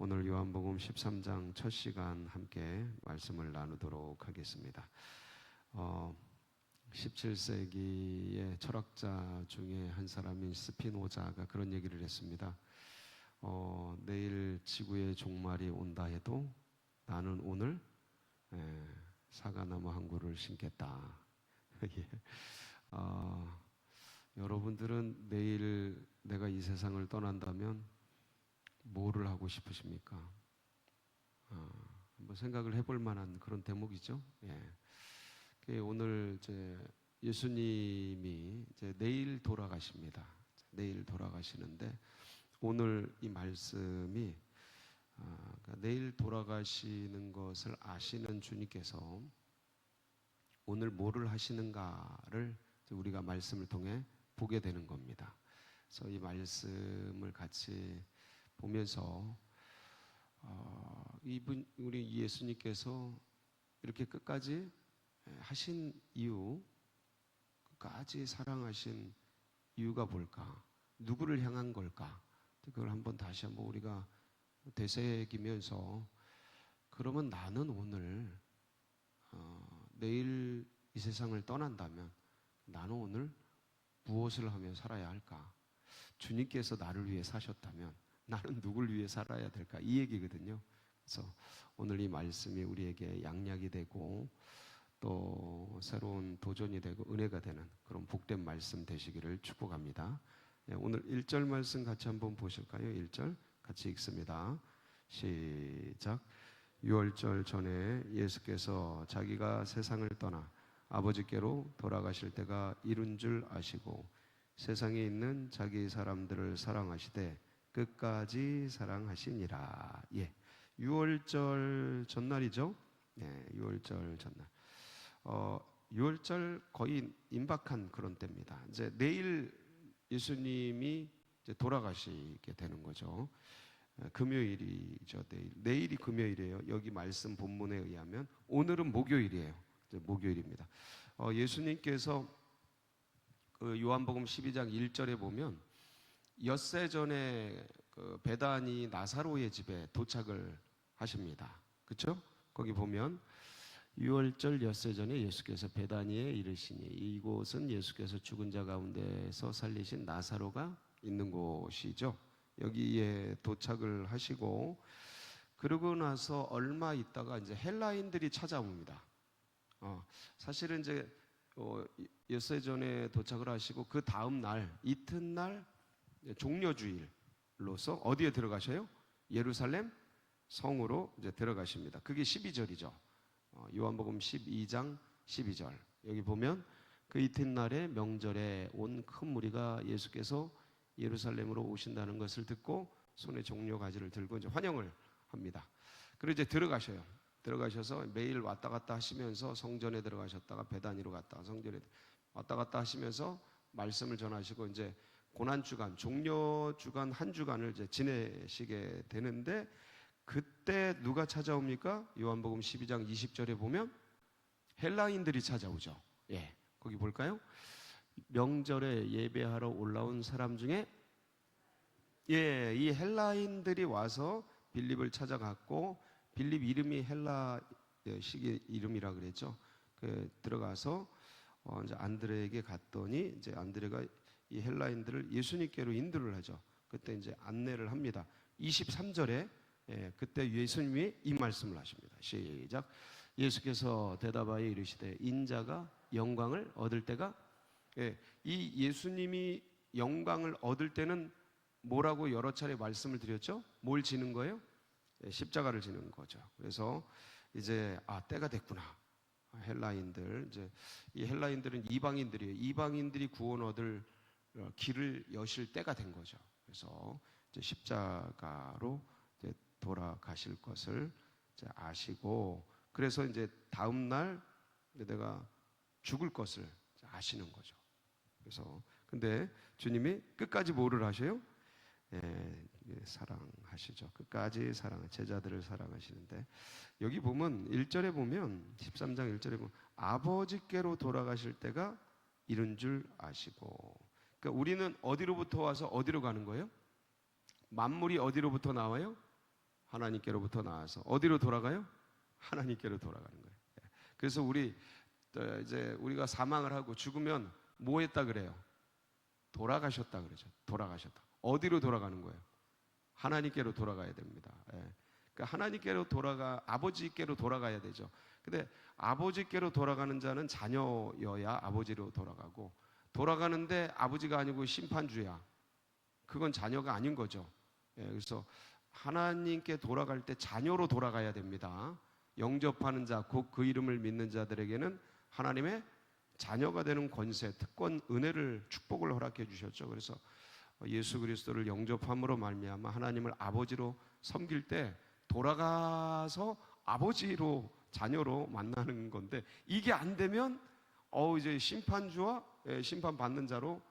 오늘 요한복음 13장 첫 시간 함께 말씀을 나누도록 하겠습니다. 17세기의 철학자 중에 한 사람인 스피노자가 그런 얘기를 했습니다. 내일 지구의 종말이 온다 해도 나는 오늘 사과나무 한 그루를 심겠다. 예. 여러분들은 내일 내가 이 세상을 떠난다면 뭐를 하고 싶으십니까? 한번 생각을 해볼 만한 그런 대목이죠. 예. 오늘 이제 예수님이 이제 내일 돌아가십니다. 내일 돌아가시는데 오늘 이 말씀이 그러니까 내일 돌아가시는 것을 아시는 주님께서 오늘 뭐를 하시는가를 우리가 말씀을 통해 보게 되는 겁니다. 그래서 이 말씀을 같이 보면서 우리 예수님께서 이렇게 끝까지 하신 이유, 끝까지 사랑하신 이유가 뭘까? 누구를 향한 걸까? 그걸 다시 한번 우리가 되새기면서 그러면 나는 오늘 내일 이 세상을 떠난다면 나는 오늘 무엇을 하며 살아야 할까? 주님께서 나를 위해 사셨다면 나는 누굴 위해 살아야 될까? 이 얘기거든요. 그래서 오늘 이 말씀이 우리에게 양약이 되고 또 새로운 도전이 되고 은혜가 되는 그런 복된 말씀 되시기를 축복합니다. 오늘 1절 말씀 같이 한번 보실까요? 1절 같이 읽습니다. 시작. 유월절 전에 예수께서 자기가 세상을 떠나 아버지께로 돌아가실 때가 이른 줄 아시고 세상에 있는 자기 사람들을 사랑하시되 끝까지 사랑하시니라. 예, 6월절 전날이죠. 네, 6월절 전날. 6월절 거의 임박한 그런 때입니다. 이제 내일 예수님이 이제 돌아가시게 되는 거죠. 금요일이죠. 내일이 금요일이에요. 여기 말씀 본문에 의하면 오늘은 목요일이에요. 목요일입니다. 예수님께서 그 요한복음 12장 1절에 보면 엿새 전에 그 베다니 나사로의 집에 도착을 하십니다. 그렇죠? 거기 보면 6월절 엿새 전에 예수께서 베다니에 이르시니 이곳은 예수께서 죽은 자 가운데서 살리신 나사로가 있는 곳이죠. 여기에 도착을 하시고 그러고 나서 얼마 있다가 이제 헬라인들이 찾아옵니다. 사실은 이제 엿새 전에 도착을 하시고 그 다음 날 이튿날 종려주일로서 어디에 들어가셔요? 예루살렘 성으로 이제 들어가십니다. 그게 12절이죠. 요한복음 12장 12절. 여기 보면 그 이튿날에 명절에 온 큰 무리가 예수께서 예루살렘으로 오신다는 것을 듣고 손에 종려 가지를 들고 이제 환영을 합니다. 그리고 이제 들어가셔요. 들어가셔서 매일 왔다 갔다 하시면서 성전에 들어가셨다가 베다니로 갔다가 성전에 왔다 갔다 하시면서 말씀을 전하시고 이제 고난주간, 종려주간 한 주간을 이제 지내시게 되는데 그때 누가 찾아옵니까? 요한복음 12장 20절에 보면 헬라인들이 찾아오죠. 예, 거기 볼까요? 명절에 예배하러 올라온 사람 중에 이 헬라인들이 와서 빌립을 찾아갔고 빌립 이름이 헬라식 이름이라 그랬죠. 들어가서 이제 안드레에게 갔더니 이제 안드레가 이 헬라인들을 예수님께로 인도를 하죠. 그때 이제 안내를 합니다. 23절에 그때 예수님이 이 말씀을 하십니다. 시작. 예수께서 대답하여 이르시되 인자가 영광을 얻을 때가 이 예수님이 영광을 얻을 때는 뭐라고 여러 차례 말씀을 드렸죠? 뭘 지는 거예요? 십자가를 지는 거죠. 그래서 이제 때가 됐구나. 헬라인들 이제 이 헬라인들은 이방인들이에요. 이방인들이 구원 얻을 길을 여실 때가 된 거죠. 그래서 이제 십자가로 이제 돌아가실 것을 이제 아시고 그래서 이제 다음 날 내가 죽을 것을 아시는 거죠. 그래서 근데 주님이 끝까지 뭐를 하셔요? 사랑하시죠. 끝까지 제자들을 사랑하시는데 여기 보면 1절에 보면 13장 1절에 보면 아버지께로 돌아가실 때가 이른 줄 아시고 그러니까 우리는 어디로부터 와서 어디로 가는 거예요? 만물이 어디로부터 나와요? 하나님께로부터 나와서 어디로 돌아가요? 하나님께로 돌아가는 거예요. 그래서 이제 우리가 사망을 하고 죽으면 뭐 했다 그래요? 돌아가셨다 그러죠. 돌아가셨다. 어디로 돌아가는 거예요? 하나님께로 돌아가야 됩니다. 그러니까 하나님께로 아버지께로 돌아가야 되죠. 근데 아버지께로 돌아가는 자는 자녀여야 아버지로 돌아가고, 돌아가는데 아버지가 아니고 심판주야, 그건 자녀가 아닌 거죠. 그래서 하나님께 돌아갈 때 자녀로 돌아가야 됩니다. 영접하는 자, 곧 그 이름을 믿는 자들에게는 하나님의 자녀가 되는 권세, 특권, 은혜를, 축복을 허락해 주셨죠. 그래서 예수 그리스도를 영접함으로 말미암아 하나님을 아버지로 섬길 때 돌아가서 아버지로, 자녀로 만나는 건데, 이게 안 되면 이제 심판주와 심판받는 자로,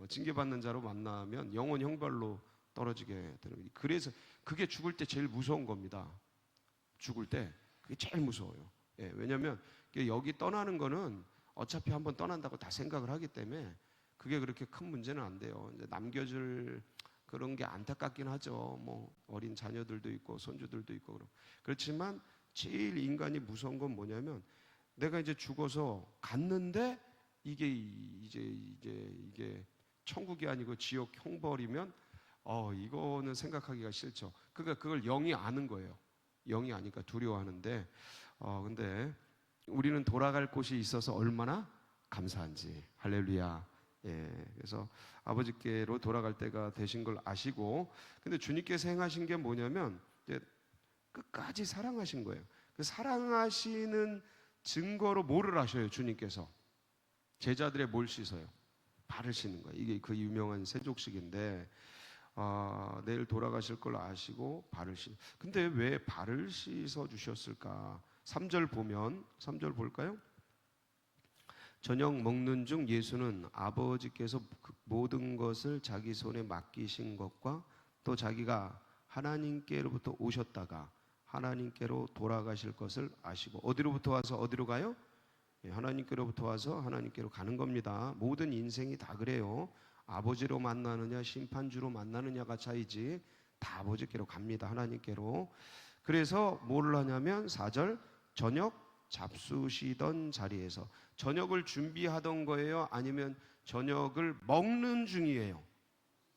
징계받는 자로 만나면 영원 형벌로 떨어지게 되는 거예요. 그래서 그게 죽을 때 제일 무서운 겁니다. 죽을 때 그게 제일 무서워요. 왜냐하면 여기 떠나는 거는 어차피 한번 떠난다고 다 생각을 하기 때문에 그게 그렇게 큰 문제는 안 돼요. 이제 남겨줄 그런 게 안타깝긴 하죠. 뭐 어린 자녀들도 있고 손주들도 있고 그렇지만 제일 인간이 무서운 건 뭐냐면, 내가 이제 죽어서 갔는데 이게 천국이 아니고 지옥 형벌이면 이거는 생각하기가 싫죠. 그러니까 그걸 영이 아는 거예요. 영이 아니까 두려워하는데, 근데 우리는 돌아갈 곳이 있어서 얼마나 감사한지. 할렐루야. 그래서 아버지께로 돌아갈 때가 되신 걸 아시고, 근데 주님께서 행하신 게 뭐냐면 이제 끝까지 사랑하신 거예요. 그 사랑하시는 증거로 뭐를 하셔요? 주님께서 제자들의 뭘 씻어요? 발을 씻는 거예요. 이게 그 유명한 세족식인데, 내일 돌아가실 걸 아시고 발을 근데 왜 발을 씻어 주셨을까? 3절 보면, 3절 볼까요? 저녁 먹는 중 예수는 아버지께서 모든 것을 자기 손에 맡기신 것과 또 자기가 하나님께로부터 오셨다가 하나님께로 돌아가실 것을 아시고, 어디로부터 와서 어디로 가요? 하나님께로부터 와서 하나님께로 가는 겁니다. 모든 인생이 다 그래요. 아버지로 만나느냐 심판주로 만나느냐가 차이지, 다 아버지께로 갑니다. 하나님께로. 그래서 뭘 하냐면 4절, 저녁 잡수시던 자리에서, 저녁을 준비하던 거예요? 아니면 저녁을 먹는 중이에요?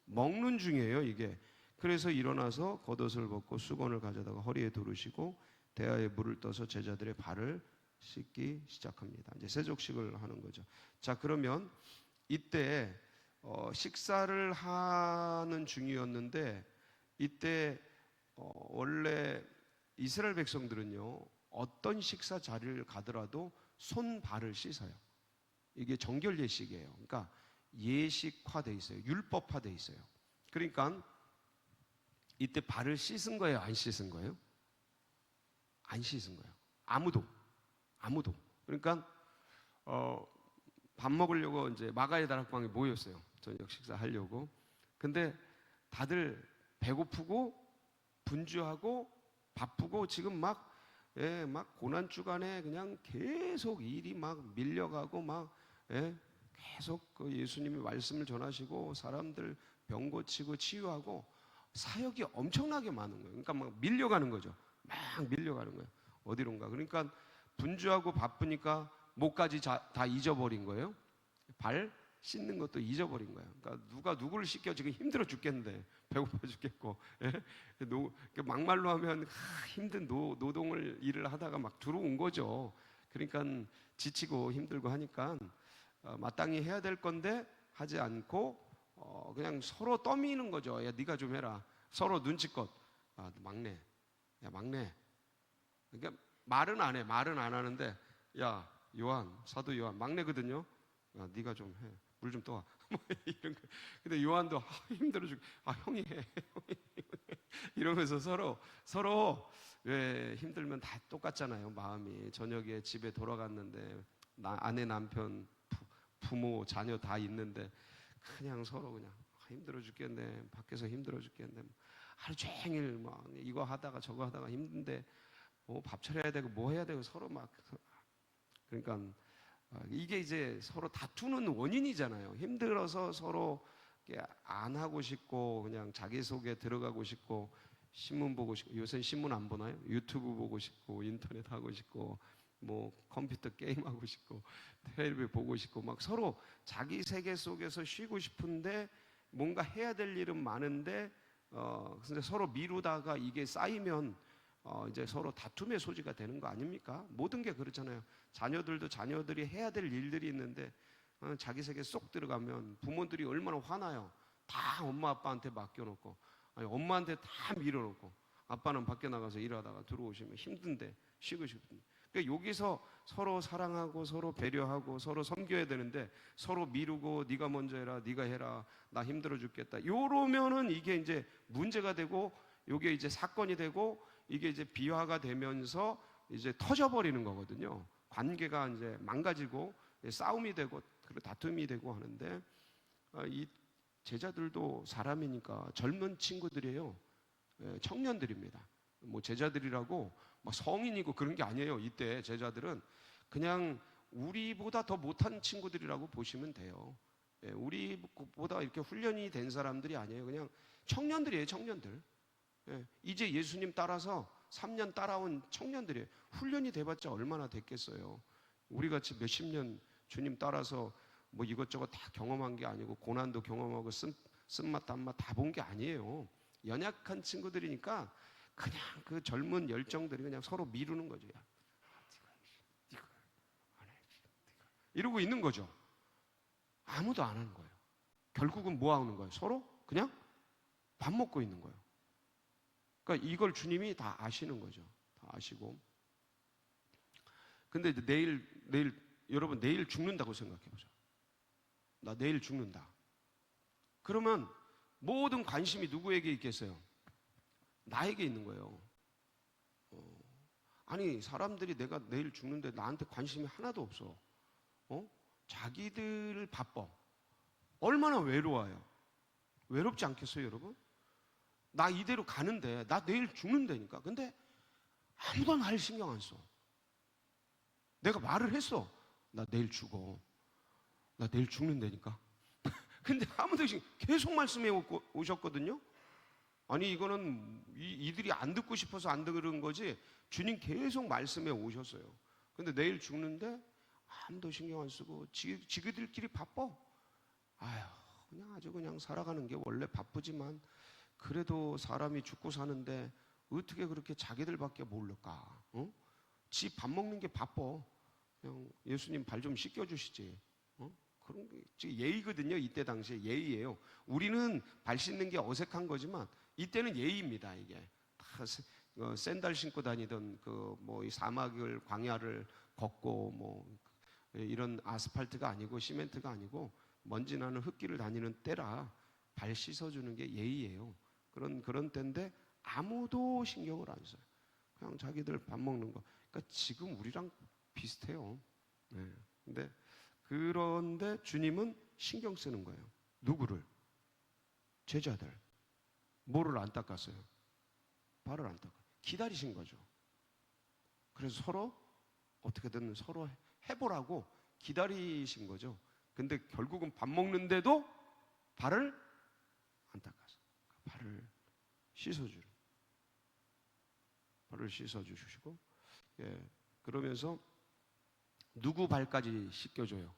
먹는 중이에요, 이게. 그래서 일어나서 겉옷을 벗고 수건을 가져다가 허리에 두르시고 대야에 물을 떠서 제자들의 발을 씻기 시작합니다. 이제 세족식을 하는 거죠. 자, 그러면 이때 식사를 하는 중이었는데, 이때 원래 이스라엘 백성들은요, 어떤 식사 자리를 가더라도 손 발을 씻어요. 이게 정결 예식이에요. 그러니까 예식화돼 있어요. 율법화돼 있어요. 그러니까 이때 발을 씻은 거예요? 안 씻은 거예요? 안 씻은 거예요. 아무도. 그러니까 밥 먹으려고 이제 마가의 다락방에 모였어요. 저녁 식사하려고. 근데 다들 배고프고 분주하고 바쁘고 지금 막 고난주간에 그냥 계속 일이 막 밀려가고 계속 그 예수님이 말씀을 전하시고 사람들 병 고치고 치유하고 사역이 엄청나게 많은 거예요. 그러니까 막 밀려가는 거죠. 막 밀려가는 거예요. 어디론가. 그러니까 분주하고 바쁘니까 목까지 다 잊어버린 거예요. 발 씻는 것도 잊어버린 거예요. 그러니까 누가 누구를 씻겨 지금 힘들어 죽겠는데, 배고파 죽겠고, 막말로 하면 힘든 노동을 일을 하다가 막 들어온 거죠. 그러니까 지치고 힘들고 하니까 마땅히 해야 될 건데 하지 않고 그냥 서로 떠미는 거죠. 야, 네가 좀 해라. 서로 눈치껏. 막내. 야, 막내. 그러니까 말은 안 해. 말은 안 하는데, 야, 요한, 사도 요한, 막내거든요. 야, 네가 좀 해. 물 좀 떠와. 뭐 이런 거. 근데 요한도 힘들어 죽. 형이 해. 이러면서 서로 왜 힘들면 다 똑같잖아요. 마음이. 저녁에 집에 돌아갔는데 아내, 남편, 부모, 자녀 다 있는데 그냥 서로 그냥 힘들어 죽겠네. 밖에서 힘들어 죽겠네. 하루 종일 막 이거 하다가 저거 하다가 힘든데 밥 차려야 되고 뭐 해야 되고 서로 막. 그러니까 이게 이제 서로 다투는 원인이잖아요. 힘들어서 서로 안 하고 싶고 그냥 자기 속에 들어가고 싶고 신문 보고 싶고, 요새 신문 안 보나요? 유튜브 보고 싶고, 인터넷 하고 싶고, 뭐 컴퓨터 게임 하고 싶고, 텔레비 보고 싶고, 막 서로 자기 세계 속에서 쉬고 싶은데 뭔가 해야 될 일은 많은데 근데 서로 미루다가 이게 쌓이면 이제 서로 다툼의 소지가 되는 거 아닙니까? 모든 게 그렇잖아요. 자녀들도 자녀들이 해야 될 일들이 있는데 자기 세계 쏙 들어가면 부모들이 얼마나 화나요. 다 엄마 아빠한테 맡겨놓고, 아니 엄마한테 다 밀어놓고, 아빠는 밖에 나가서 일하다가 들어오시면 힘든데 쉬고 싶은데, 그러니까 여기서 서로 사랑하고 서로 배려하고 서로 섬겨야 되는데 서로 미루고, 네가 먼저 해라, 네가 해라, 나 힘들어 죽겠다, 요러면은 이게 이제 문제가 되고, 이게 이제 사건이 되고, 이게 이제 비화가 되면서 이제 터져버리는 거거든요. 관계가 이제 망가지고 싸움이 되고 그리고 다툼이 되고 하는데, 이 제자들도 사람이니까 젊은 친구들이에요. 청년들입니다. 뭐 제자들이라고 막 성인이고 그런 게 아니에요. 이때 제자들은 그냥 우리보다 더 못한 친구들이라고 보시면 돼요. 우리보다 이렇게 훈련이 된 사람들이 아니에요. 그냥 청년들이에요, 청년들. 이제 예수님 따라서 3년 따라온 청년들이에요. 훈련이 돼봤자 얼마나 됐겠어요. 우리같이 몇십 년 주님 따라서 뭐 이것저것 다 경험한 게 아니고, 고난도 경험하고 쓴맛 단맛 다 본 게 아니에요. 연약한 친구들이니까 그냥 그 젊은 열정들이 그냥 서로 미루는 거죠. 야, 네가 안 해, 이러고 있는 거죠. 아무도 안 하는 거예요. 결국은 뭐 하는 거예요? 서로 그냥 밥 먹고 있는 거예요. 그러니까 이걸 주님이 다 아시는 거죠. 다 아시고. 근데 이제 내일 여러분 내일 죽는다고 생각해 보죠. 나 내일 죽는다. 그러면 모든 관심이 누구에게 있겠어요? 나에게 있는 거예요. 아니 사람들이 내가 내일 죽는데 나한테 관심이 하나도 없어. 자기들 바빠. 얼마나 외로워요. 외롭지 않겠어요, 여러분? 나 이대로 가는데, 나 내일 죽는다니까. 근데 아무도 나를 신경 안 써. 내가 말을 했어. 나 내일 죽어. 나 내일 죽는다니까. 근데 아무도 계속 말씀해 오셨거든요. 아니 이거는 이들이 안 듣고 싶어서 안 들은 거지, 주님 계속 말씀해 오셨어요. 근데 내일 죽는데 아무도 신경 안 쓰고 지그들끼리 바빠. 아휴, 그냥 아주 그냥 살아가는 게 원래 바쁘지만 그래도 사람이 죽고 사는데 어떻게 그렇게 자기들밖에 모를까? 지 밥 먹는 게 바빠. 그냥 예수님 발 좀 씻겨주시지. 그런 게 예의거든요. 이때 당시에 예의예요. 우리는 발 씻는 게 어색한 거지만 이때는 예의입니다. 이게 다 샌들 신고 다니던 그 뭐 이 사막을 광야를 걷고 뭐 이런 아스팔트가 아니고 시멘트가 아니고 먼지 나는 흙길을 다니는 때라 발 씻어주는 게 예의예요. 그런 때인데 아무도 신경을 안 써요. 그냥 자기들 밥 먹는 거. 그러니까 지금 우리랑 비슷해요. 네. 그런데 주님은 신경 쓰는 거예요. 누구를? 제자들. 뭐를 안 닦았어요? 발을 안 닦아요. 기다리신 거죠. 그래서 서로 어떻게든 서로 해보라고 기다리신 거죠. 근데 결국은 밥 먹는데도 발을 안 닦았어요. 발을 씻어주는. 발을 씻어주시고, 그러면서 누구 발까지 씻겨줘요?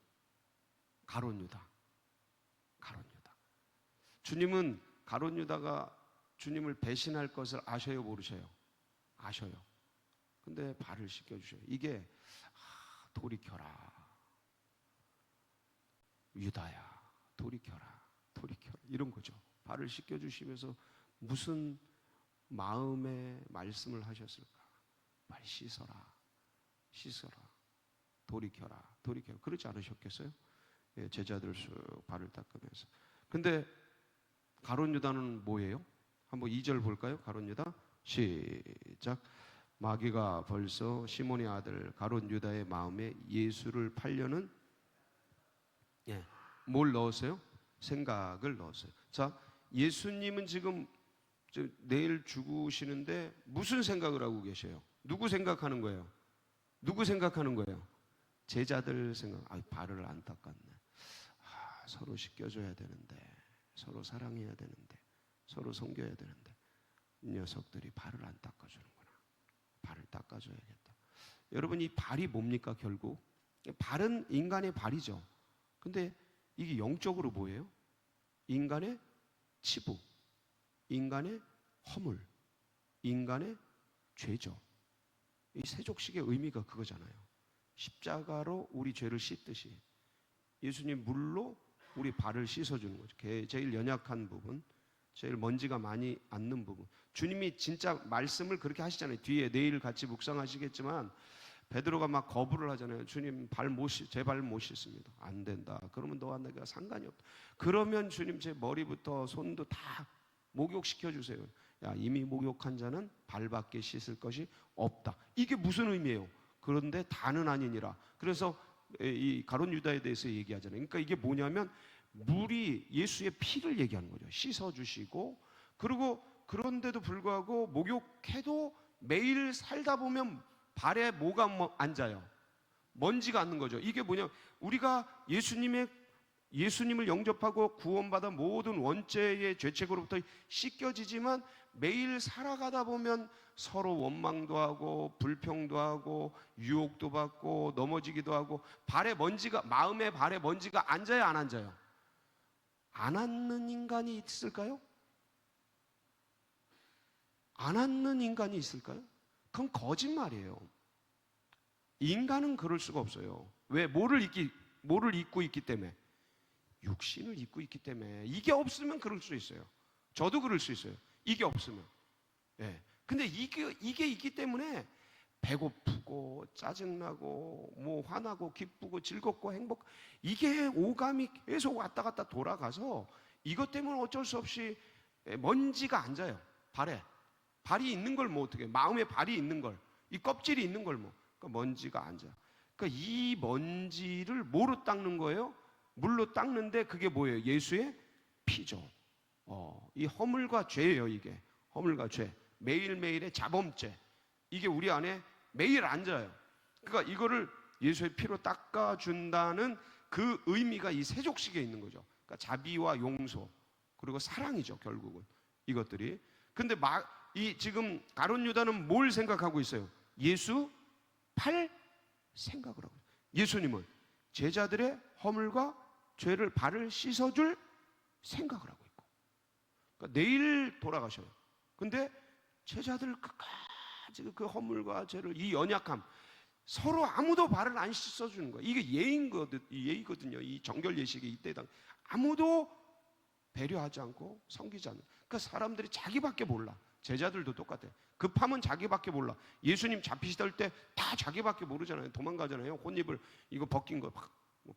가룟 유다. 주님은 가룟 유다가 주님을 배신할 것을 아셔요, 모르셔요? 아셔요. 근데 발을 씻겨주셔요. 이게 돌이켜라. 유다야, 돌이켜라. 이런 거죠. 발을 씻겨주시면서 무슨 마음의 말씀을 하셨을까? 발 씻어라. 돌이켜라. 그러지 않으셨겠어요? 제자들 쑥 발을 닦으면서. 근데 가룟 유다는 뭐예요? 한번 2절 볼까요? 가룟 유다 시작. 마귀가 벌써 시몬의 아들 가룟 유다의 마음에 예수를 팔려는 뭘 넣었어요? 생각을 넣었어요. 자, 예수님은 지금 내일 죽으시는데 무슨 생각을 하고 계셔요? 누구 생각하는 거예요? 제자들 생각. 발을 안 닦았네. 서로 씻겨줘야 되는데, 서로 사랑해야 되는데, 서로 섬겨야 되는데. 이 녀석들이 발을 안 닦아주는구나. 발을 닦아줘야겠다. 여러분, 이 발이 뭡니까? 결국 발은 인간의 발이죠. 근데 이게 영적으로 뭐예요? 인간의 치부, 인간의 허물, 인간의 죄죠. 이 세족식의 의미가 그거잖아요. 십자가로 우리 죄를 씻듯이 예수님 물로 우리 발을 씻어주는 거죠. 제일 연약한 부분, 제일 먼지가 많이 앉는 부분. 주님이 진짜 말씀을 그렇게 하시잖아요. 뒤에 내일 같이 묵상하시겠지만 베드로가 막 거부를 하잖아요. 주님, 제 발 못 씻습니다. 안 된다. 그러면 너와 내가 상관이 없다. 그러면 주님, 제 머리부터 손도 다 목욕시켜 주세요. 야, 이미 목욕한 자는 발밖에 씻을 것이 없다. 이게 무슨 의미예요? 그런데 다는 아니니라. 그래서 이 가룟 유다에 대해서 얘기하잖아요. 그러니까 이게 뭐냐면 물이 예수의 피를 얘기하는 거죠. 씻어주시고, 그리고 그런데도 불구하고 목욕해도 매일 살다 보면 발에 뭐가 앉아요? 먼지가 앉는 거죠. 이게 뭐냐? 우리가 예수님을 영접하고 구원받아 모든 원죄의 죄책으로부터 씻겨지지만 매일 살아가다 보면 서로 원망도 하고 불평도 하고 유혹도 받고 넘어지기도 하고 마음의 발에 먼지가 앉아요, 안 앉아요? 안 앉는 인간이 있을까요? 안 앉는 인간이 있을까요? 그건 거짓말이에요. 인간은 그럴 수가 없어요. 왜? 뭐를 입고 있기 때문에? 육신을 입고 있기 때문에. 이게 없으면 그럴 수 있어요. 저도 그럴 수 있어요. 이게 없으면. 예. 근데 이게 있기 때문에 배고프고 짜증나고 뭐 화나고 기쁘고 즐겁고 행복, 이게 오감이 계속 왔다 갔다 돌아가서 이것 때문에 어쩔 수 없이 먼지가 앉아요. 발이 있는 걸 뭐 어떻게, 마음에 발이 있는 걸, 이 껍질이 있는 걸 뭐, 그러니까 먼지가 앉아. 그러니까 이 먼지를 뭐로 닦는 거예요? 물로 닦는데 그게 뭐예요? 예수의 피죠. 이 허물과 죄예요. 이게 허물과 죄, 매일매일의 자범죄, 이게 우리 안에 매일 앉아요. 그러니까 이거를 예수의 피로 닦아준다는 그 의미가 이 세족식에 있는 거죠. 그러니까 자비와 용서, 그리고 사랑이죠, 결국은 이것들이. 근데 지금 가룟 유다는 뭘 생각하고 있어요? 예수 팔 생각을 하고 있어요. 예수님은 제자들의 허물과 죄를, 발을 씻어줄 생각을 하고 있고, 그러니까 내일 돌아가셔요. 근데 제자들 끝까지 그 허물과 죄를, 이 연약함, 서로 아무도 발을 안 씻어주는 거예요. 이게 예의거든요. 이 정결 예식의 이때 당 아무도 배려하지 않고 섬기지 않는. 그러니까 사람들이 자기밖에 몰라. 제자들도 똑같아요. 급하면 자기밖에 몰라. 예수님 잡히시던 때 다 자기밖에 모르잖아요. 도망가잖아요. 혼입을 이거 벗긴 거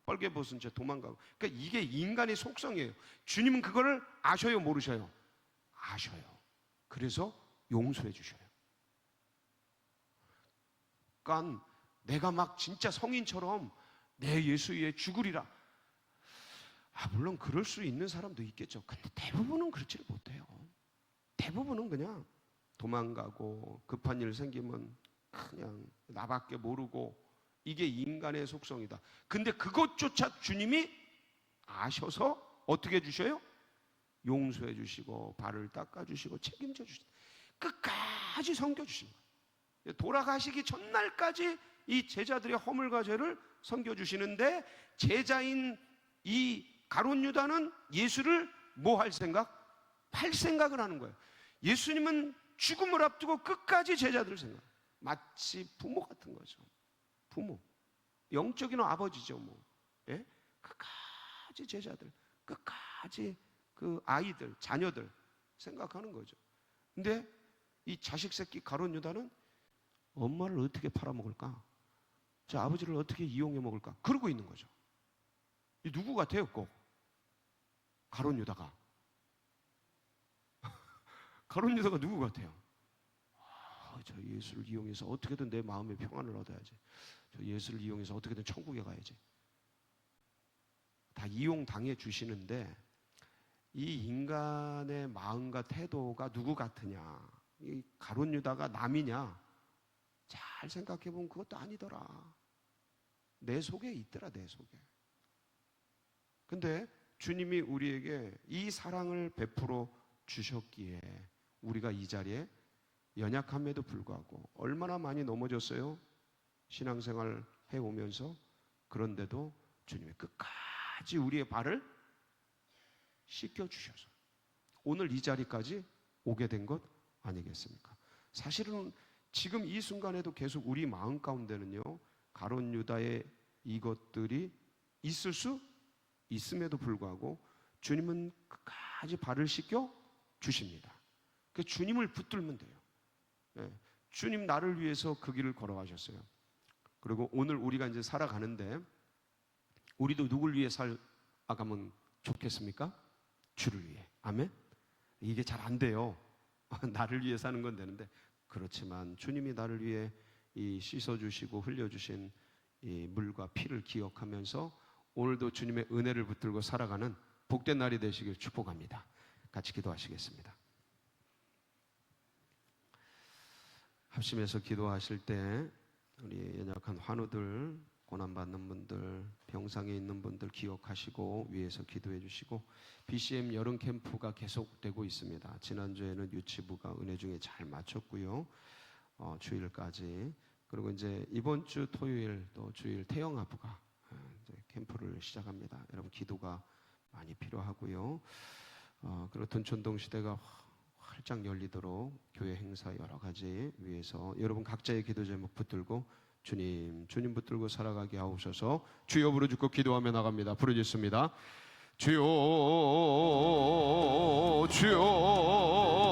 뻘개 벗은 채 도망가고. 그러니까 이게 인간의 속성이에요. 주님은 그거를 아셔요, 모르셔요? 아셔요. 그래서 용서해 주셔요. 그러니까 내가 막 진짜 성인처럼 내 예수 위에 죽으리라. 물론 그럴 수 있는 사람도 있겠죠. 근데 대부분은 그렇지를 못해요. 대부분은 그냥 도망가고 급한 일 생기면 그냥 나밖에 모르고, 이게 인간의 속성이다. 근데 그것조차 주님이 아셔서 어떻게 해주셔요? 용서해 주시고 발을 닦아주시고 책임져 주신다. 끝까지 섬겨주신 거예요. 돌아가시기 전날까지 이 제자들의 허물과 죄를 섬겨주시는데, 제자인 이 가룟 유다는 예수를 뭐 할 생각? 팔 생각을 하는 거예요. 예수님은 죽음을 앞두고 끝까지 제자들을 생각해요. 마치 부모 같은 거죠. 부모, 영적인 아버지죠. 뭐, 예? 끝까지 제자들, 끝까지 그 아이들, 자녀들 생각하는 거죠. 근데 이 자식 새끼 가룟 유다는 엄마를 어떻게 팔아먹을까? 저 아버지를 어떻게 이용해 먹을까? 그러고 있는 거죠. 이 누구 같아요? 꼭 가룟 유다가. 가룟 유다가 누구 같아요? 저 예수를 이용해서 어떻게든 내 마음의 평안을 얻어야지. 저 예수를 이용해서 어떻게든 천국에 가야지. 다 이용당해 주시는데, 이 인간의 마음과 태도가 누구 같으냐? 이 가룟 유다가 남이냐? 잘 생각해 보면 그것도 아니더라. 내 속에 있더라, 내 속에. 근데 주님이 우리에게 이 사랑을 베풀어 주셨기에 우리가 이 자리에 연약함에도 불구하고 얼마나 많이 넘어졌어요? 신앙생활 해오면서. 그런데도 주님이 끝까지 우리의 발을 씻겨주셔서 오늘 이 자리까지 오게 된 것 아니겠습니까? 사실은 지금 이 순간에도 계속 우리 마음 가운데는요, 가룟 유다의 이것들이 있을 수 있음에도 불구하고 주님은 끝까지 발을 씻겨 주십니다. 그 주님을 붙들면 돼요. 예, 주님 나를 위해서 그 길을 걸어가셨어요. 그리고 오늘 우리가 이제 살아가는데 우리도 누굴 위해 살아가면 좋겠습니까? 주를 위해. 아멘? 이게 잘 안 돼요. 나를 위해 사는 건 되는데, 그렇지만 주님이 나를 위해 이 씻어주시고 흘려주신 이 물과 피를 기억하면서 오늘도 주님의 은혜를 붙들고 살아가는 복된 날이 되시길 축복합니다. 같이 기도하시겠습니다. 합심해서 기도하실 때 우리 연약한 환우들, 고난받는 분들, 병상에 있는 분들 기억하시고 위에서 기도해 주시고, BCM 여름 캠프가 계속되고 있습니다. 지난주에는 유치부가 은혜 중에 잘 마쳤고요. 주일까지. 그리고 이제 이번 주 토요일 또 주일 태영아부가 이제 캠프를 시작합니다. 여러분 기도가 많이 필요하고요. 그리고 둔촌동 시대가 활짝 열리도록 교회 행사 여러 가지 위해서 여러분 각자의 기도 제목 붙들고 주님 붙들고 살아가게 하옵소서. 주여 부르짖고 기도하며 나갑니다. 부르짖습니다. 주여 주여